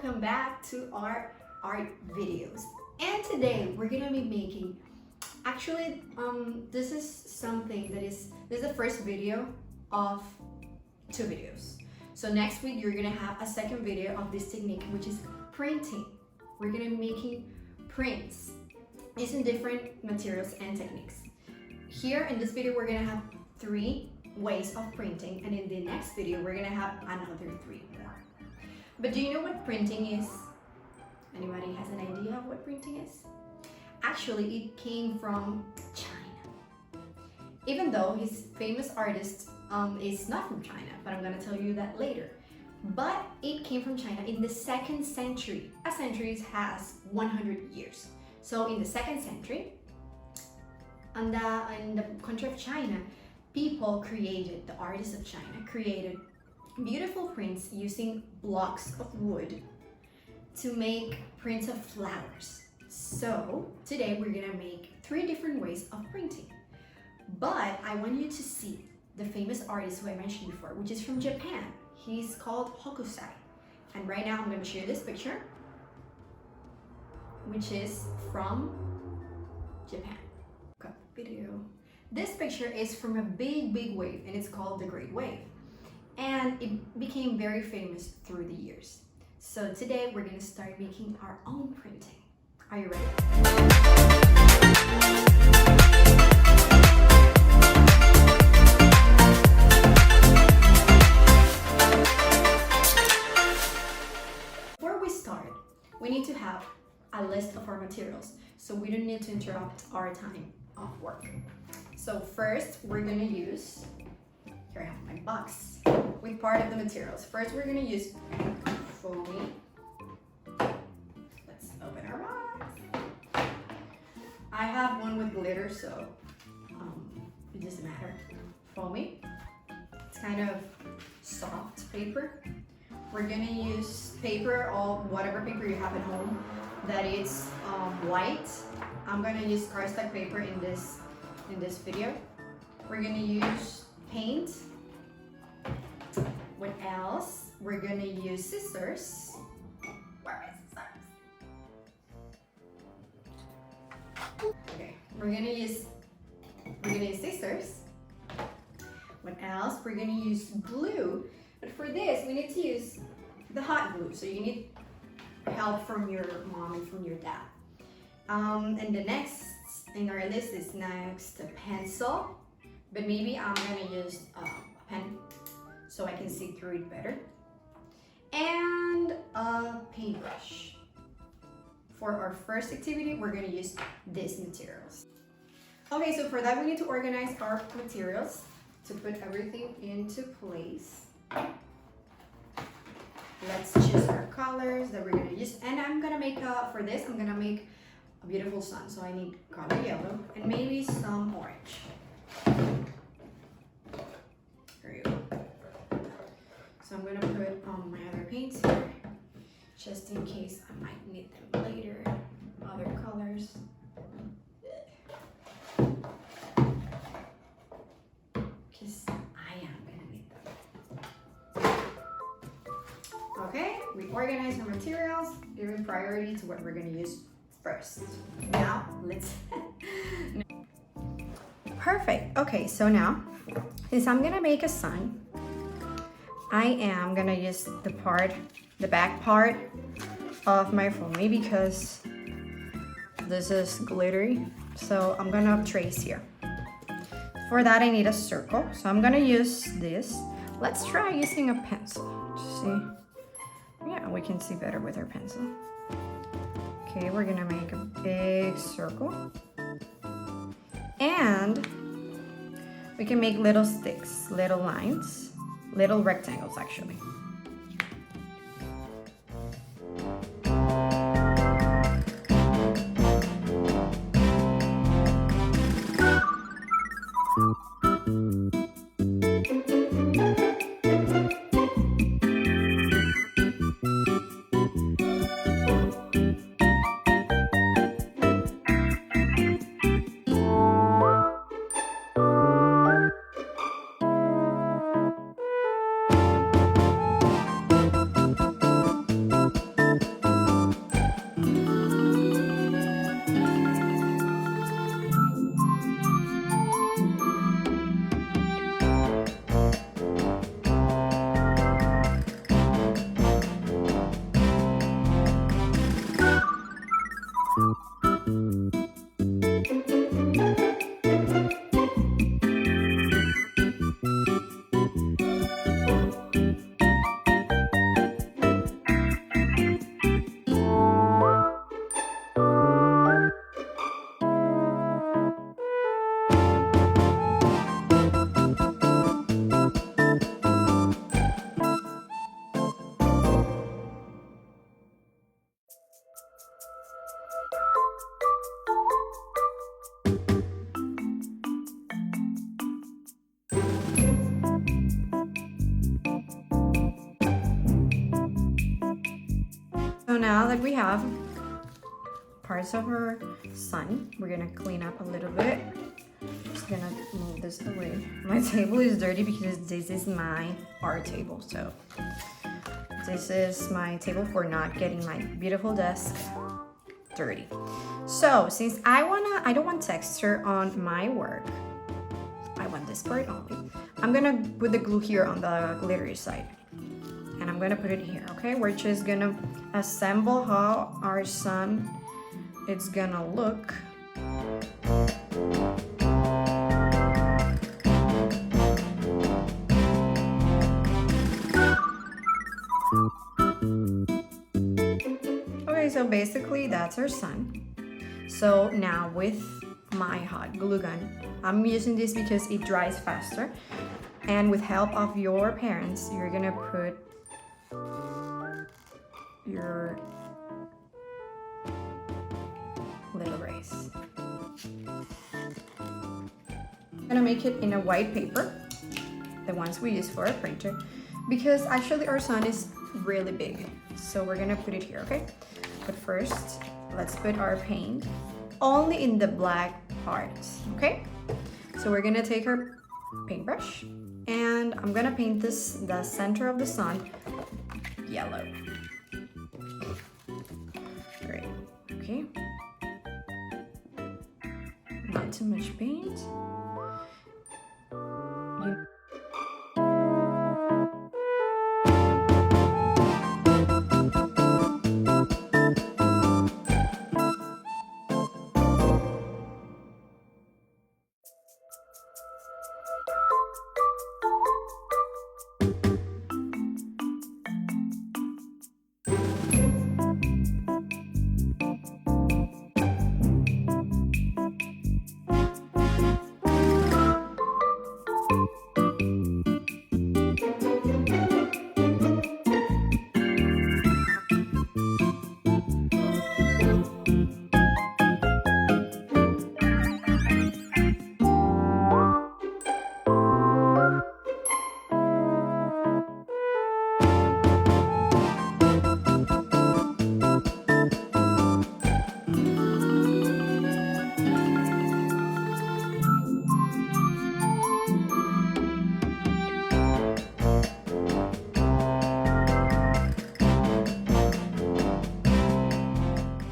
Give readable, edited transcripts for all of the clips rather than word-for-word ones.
welcome back to our art videos. And today we're gonna be making, actually this is something that this is the first video of 2 videos. So next week you're gonna have a second video of this technique, which is printing. We're gonna be making prints using different materials and techniques. Here in this video we're gonna have 3 ways of printing, and in the next video we're gonna have another 3 more. But do you know what printing is? Anybody has an idea of what printing is? Actually, it came from China. Even though his famous artist is not from China, but I'm gonna tell you that later. But it came from China in the 2nd century. A century has 100 years. So in the 2nd century, in the country of China, the artists of China created beautiful prints using blocks of wood to make prints of flowers. So today we're gonna make 3 different ways of printing. But I want you to see the famous artist who I mentioned before, which is from Japan. He's called Hokusai. And right now I'm gonna show you this picture, which is from Japan. Got the video. This picture is from a big wave, and it's called the Great Wave. And it became very famous through the years. So today we're gonna start making our own printing. Are you ready? Before we start, we need to have a list of our materials, so we don't need to interrupt our time of work. So first we're gonna use, here I have my box with part of the materials. First we're gonna use foamy. Let's open our box. I have one with glitter, so it doesn't matter. Foamy. It's kind of soft paper. We're gonna use paper, or whatever paper you have at home that is white. I'm gonna use cardstock paper in this video. We're gonna use paint. What else? We're gonna use scissors. Where are my scissors? Okay, we're gonna use scissors. What else? We're gonna use glue. But for this, we need to use the hot glue. So you need help from your mom and from your dad. And the next in our list is next a pencil. But maybe I'm gonna use a pen so I can see through it better. And a paintbrush. For our first activity, we're gonna use these materials. Okay, so for that we need to organize our materials to put everything into place. Let's choose our colors that we're gonna use. And I'm gonna make, for this, I'm gonna make a beautiful sun. So I need color yellow and maybe some orange. There you go. So I'm gonna put my other paints here, just in case I might need them later. Other colors. Because I am gonna need them. Okay, we organize our materials, giving priority to what we're gonna use first. Now, let's... Perfect. Okay, so now, since I'm gonna make a sun, I am gonna use the back part of my foamy because this is glittery. So I'm gonna trace here. For that I need a circle. So I'm gonna use this. Let's try using a pencil to see. Yeah, we can see better with our pencil. Okay, we're gonna make a big circle. And we can make little sticks, little lines. Little rectangles actually. So now that we have parts of our sun, we're gonna clean up a little bit. Just gonna move this away. My table is dirty because this is my art table. So this is my table for not getting my beautiful desk dirty. So since I don't want texture on my work, I want this part only. I'm gonna put the glue here on the glittery side. And I'm gonna put it here, okay? We're just gonna assemble how our sun is gonna look. Okay, so basically that's our sun. So now with my hot glue gun, I'm using this because it dries faster. And with help of your parents, you're gonna put your little rays. I'm gonna make it in a white paper, the ones we use for a printer, because actually our sun is really big. So we're gonna put it here, okay? But first, let's put our paint only in the black parts, okay? So we're gonna take our paintbrush and I'm gonna paint the center of the sun yellow. Great, okay. Not too much paint.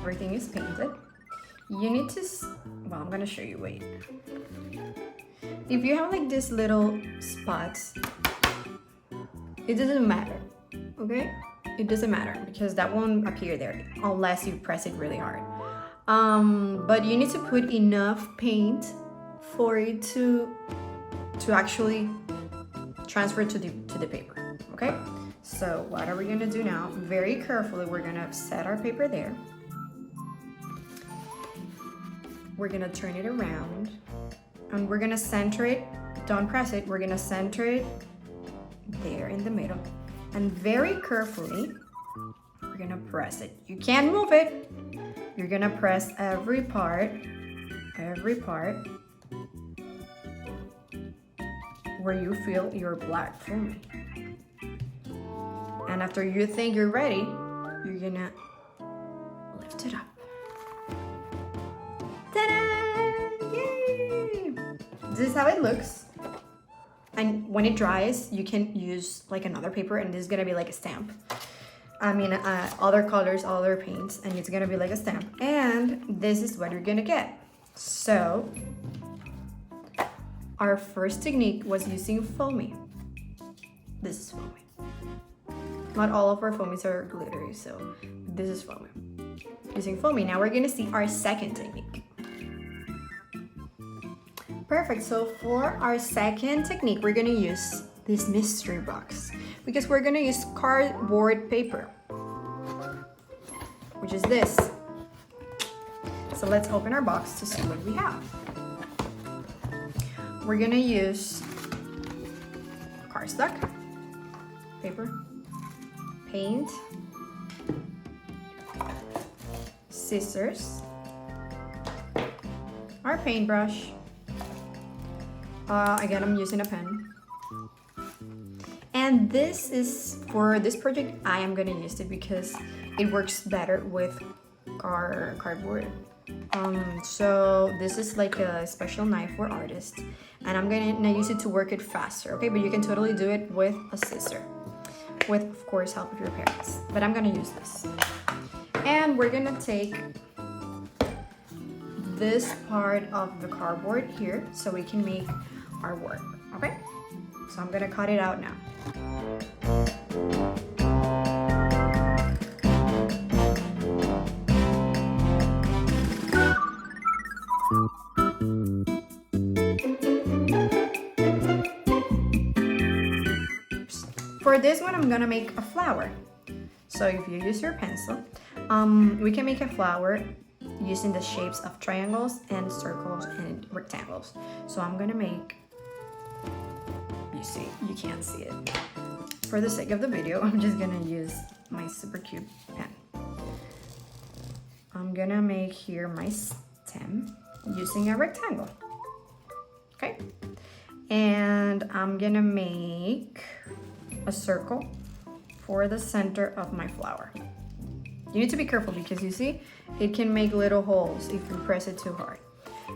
Everything is painted. You need to, well, I'm gonna show you, wait. If you have like these little spots, it doesn't matter, okay? It doesn't matter because that won't appear there unless you press it really hard. But you need to put enough paint for it to actually transfer to the paper, okay? So what are we gonna do now? Very carefully, we're gonna set our paper there. We're gonna turn it around and we're gonna center it. Don't press it, we're gonna center it there in the middle. And very carefully, we're gonna press it. You can't move it. You're gonna press every part where you feel your black foamy. And after you think you're ready, you're gonna lift it up. Ta-da! Yay! This is how it looks. And when it dries, you can use like another paper and this is gonna be like a stamp. I mean, other colors, other paints, and it's gonna be like a stamp. And this is what you're gonna get. So, our first technique was using foamy. This is foamy. Not all of our foamies are glittery, so this is foamy. Using foamy, now we're gonna see our second technique. Perfect, so for our second technique, we're gonna use this mystery box because we're gonna use cardboard paper, which is this. So let's open our box to see what we have. We're gonna use cardstock, paper, paint, scissors, our paintbrush. Again, I'm using a pen. And this is, for this project, I am gonna use it because it works better with cardboard. So this is like a special knife for artists, and I'm gonna use it to work it faster, okay? But you can totally do it with a scissor, with of course help of your parents. But I'm gonna use this. And we're gonna take this part of the cardboard here so we can make our work, okay? So I'm gonna cut it out now. For this one, I'm gonna make a flower. So if you use your pencil, we can make a flower using the shapes of triangles and circles and rectangles. So I'm gonna make, you can't see it. For the sake of the video, I'm just gonna use my super cute pen. I'm gonna make here my stem using a rectangle, okay? And I'm gonna make a circle for the center of my flower. You need to be careful because you see, it can make little holes if you press it too hard.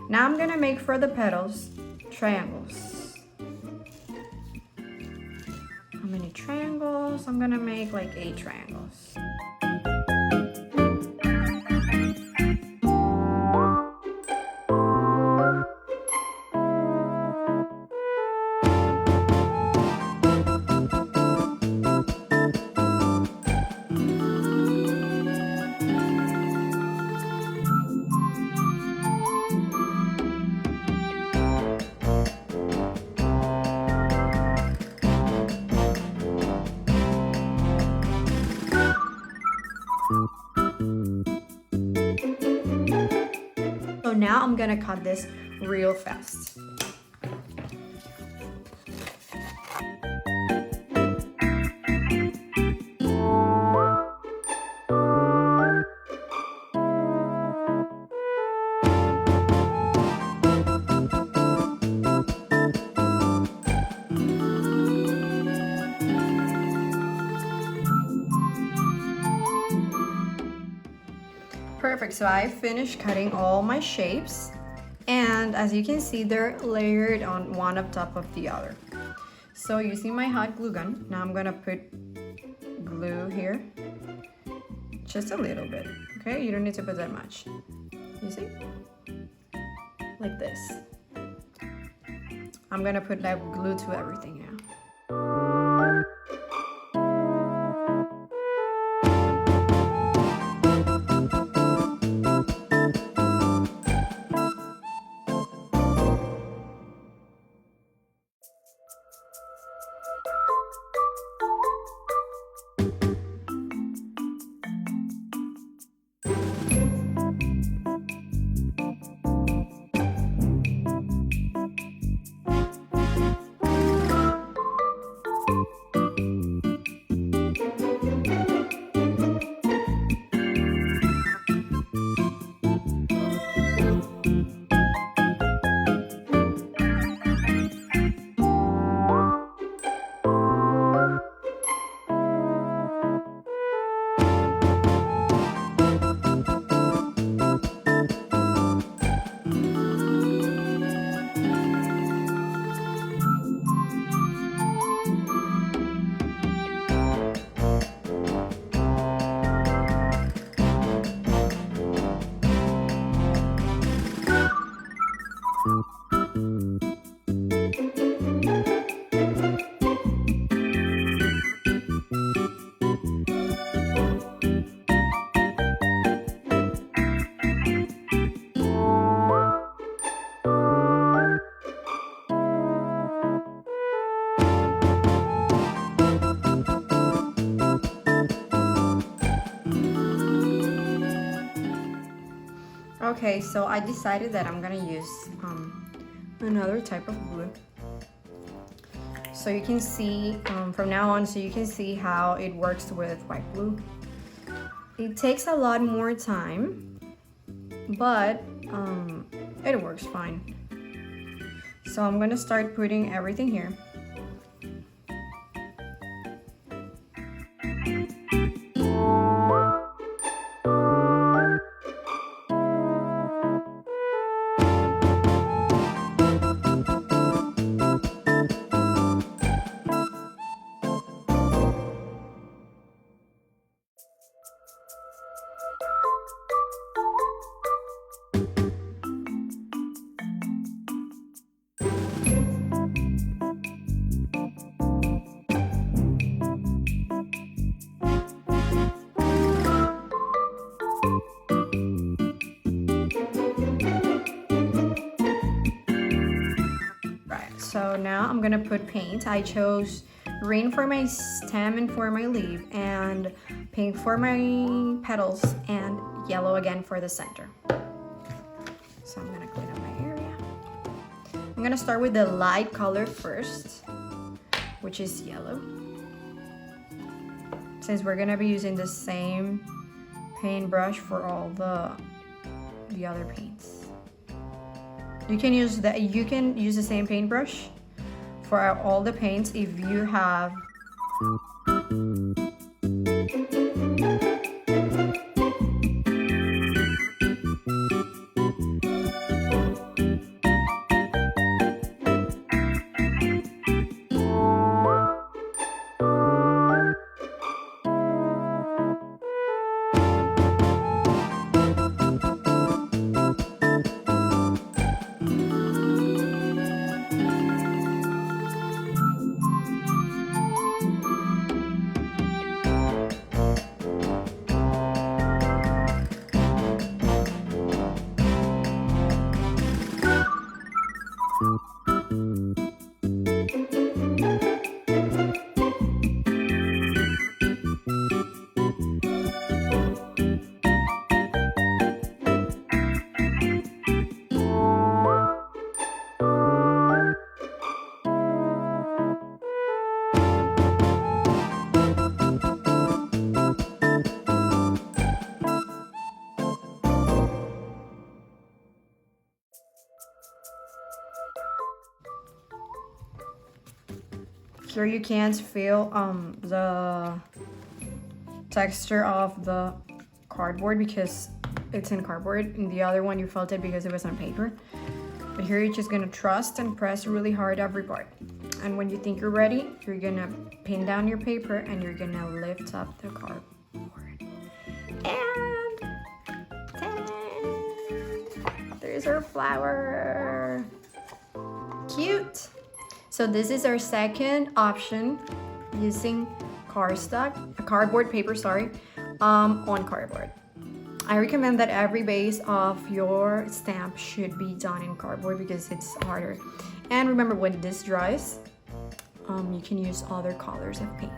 Now I'm gonna make for the petals triangles. How many triangles? I'm gonna make like 8 triangles. So now I'm gonna cut this real fast. Perfect, so I finished cutting all my shapes, and as you can see, they're layered on one on top of the other. So using my hot glue gun, now I'm gonna put glue here, just a little bit, okay? You don't need to put that much, you see? Like this. I'm gonna put that glue to everything now. Okay, so I decided that I'm gonna use another type of glue. So you can see from now on, so you can see how it works with white glue. It takes a lot more time, but it works fine. So I'm gonna start putting everything here. So now I'm gonna put paint. I chose green for my stem and for my leaf, and pink for my petals, and yellow again for the center. So I'm gonna clean up my area. I'm gonna start with the light color first, which is yellow. Since we're gonna be using the same paintbrush for all the other paints. You can use the same paintbrush for all the paints if you have here you can't feel the texture of the cardboard because it's in cardboard. In the other one you felt it because it was on paper. But here you're just gonna trust and press really hard every part. And when you think you're ready, you're gonna pin down your paper and you're gonna lift up the cardboard. And ta-da! There's our flower. Cute. So this is our second option, using cardboard paper, on cardboard. I recommend that every base of your stamp should be done in cardboard because it's harder. And remember, when this dries, you can use other colors of paint.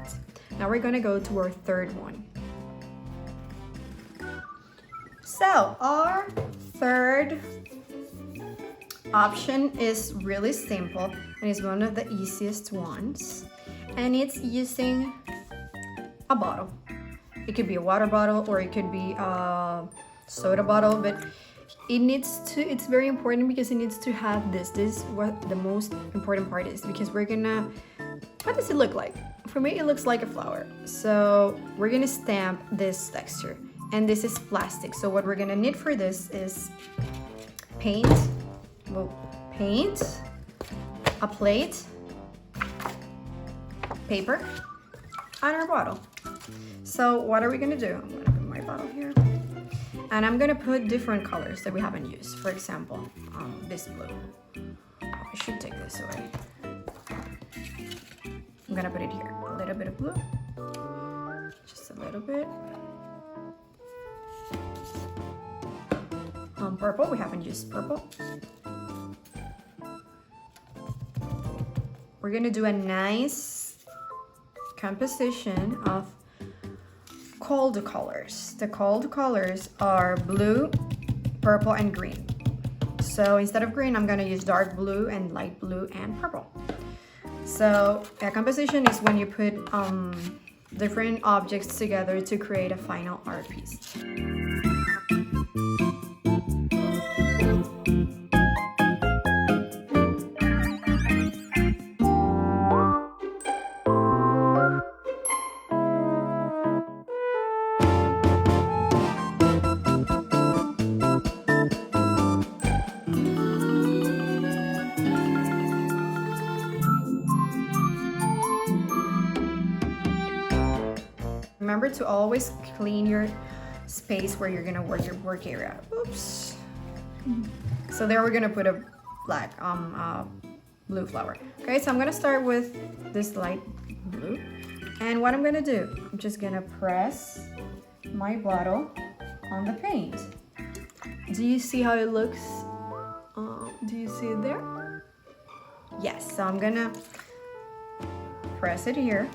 Now we're gonna go to our third one. So our third option is really simple and is one of the easiest ones, and it's using a bottle. It could be a water bottle or it could be a soda bottle, but it's very important because it needs to have this is what the most important part is, because we're gonna, what does it look like? For me it looks like a flower. So we're gonna stamp this texture, and this is plastic. So what we're gonna need for this is paint, a plate, paper, and our bottle. So what are we gonna do? I'm gonna put my bottle here, and I'm gonna put different colors that we haven't used. For example, this blue. I should take this away. I'm gonna put it here. A little bit of blue, just a little bit. Purple, we haven't used purple. We're gonna do a nice composition of cold colors. The cold colors are blue, purple, and green. So instead of green, I'm gonna use dark blue and light blue and purple. So a composition is when you put different objects together to create a final art piece. Remember to always clean your space where you're gonna work your work area. Oops. So there we're gonna put a black, blue flower. Okay, so I'm gonna start with this light blue. And what I'm gonna do, I'm just gonna press my bottle on the paint. Do you see how it looks? Do you see it there? Yes, so I'm gonna press it here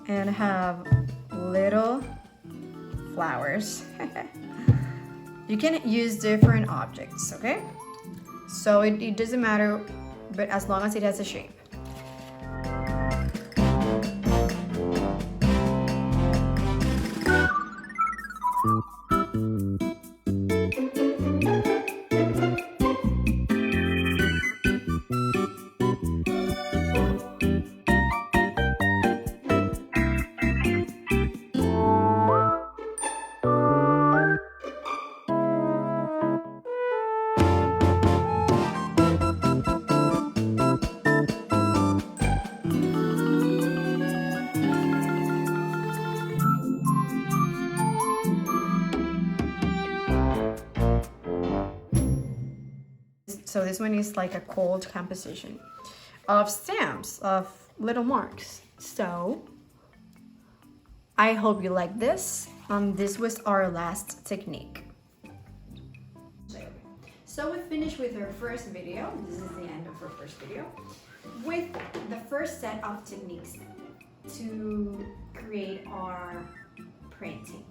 and have little flowers. You can use different objects, okay? So it doesn't matter, but as long as it has a shape. So this one is like a cold composition of stamps, of little marks. So I hope you like this. This was our last technique. So we finished with our first video. This is the end of our first video with the first set of techniques to create our printing.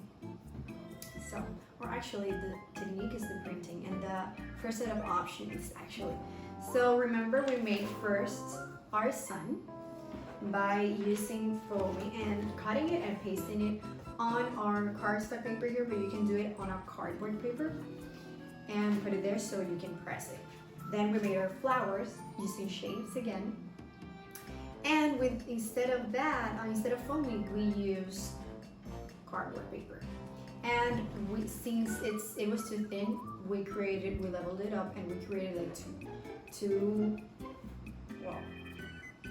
So, or actually the technique is the printing and the first set of options actually. So remember we made first our sun by using foamy and cutting it and pasting it on our cardstock paper here, but you can do it on a cardboard paper and put it there so you can press it. Then we made our flowers using shapes again. And with instead of foamy, we use cardboard paper. And since it was too thin, we leveled it up and we created like well,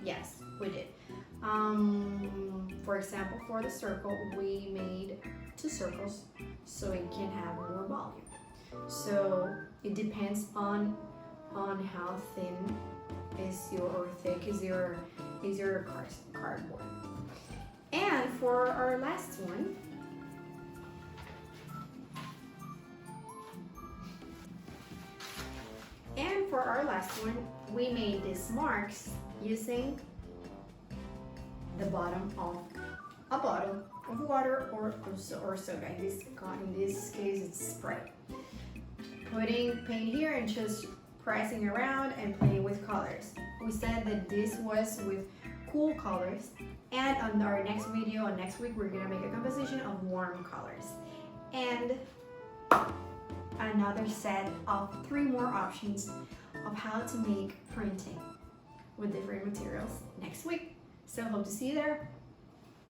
yes, we did. For example, for the circle, we made 2 circles so it can have more volume. So it depends on how thin or thick is your cardboard. And for our last one, we made these marks using the bottom of a bottle of water or soda. In this case, it's Sprite. Putting paint here and just pressing around and playing with colors. We said that this was with cool colors, and on our next video, next week, we're gonna make a composition of warm colors. And another set of 3 more options of how to make printing with different materials next week. So hope to see you there.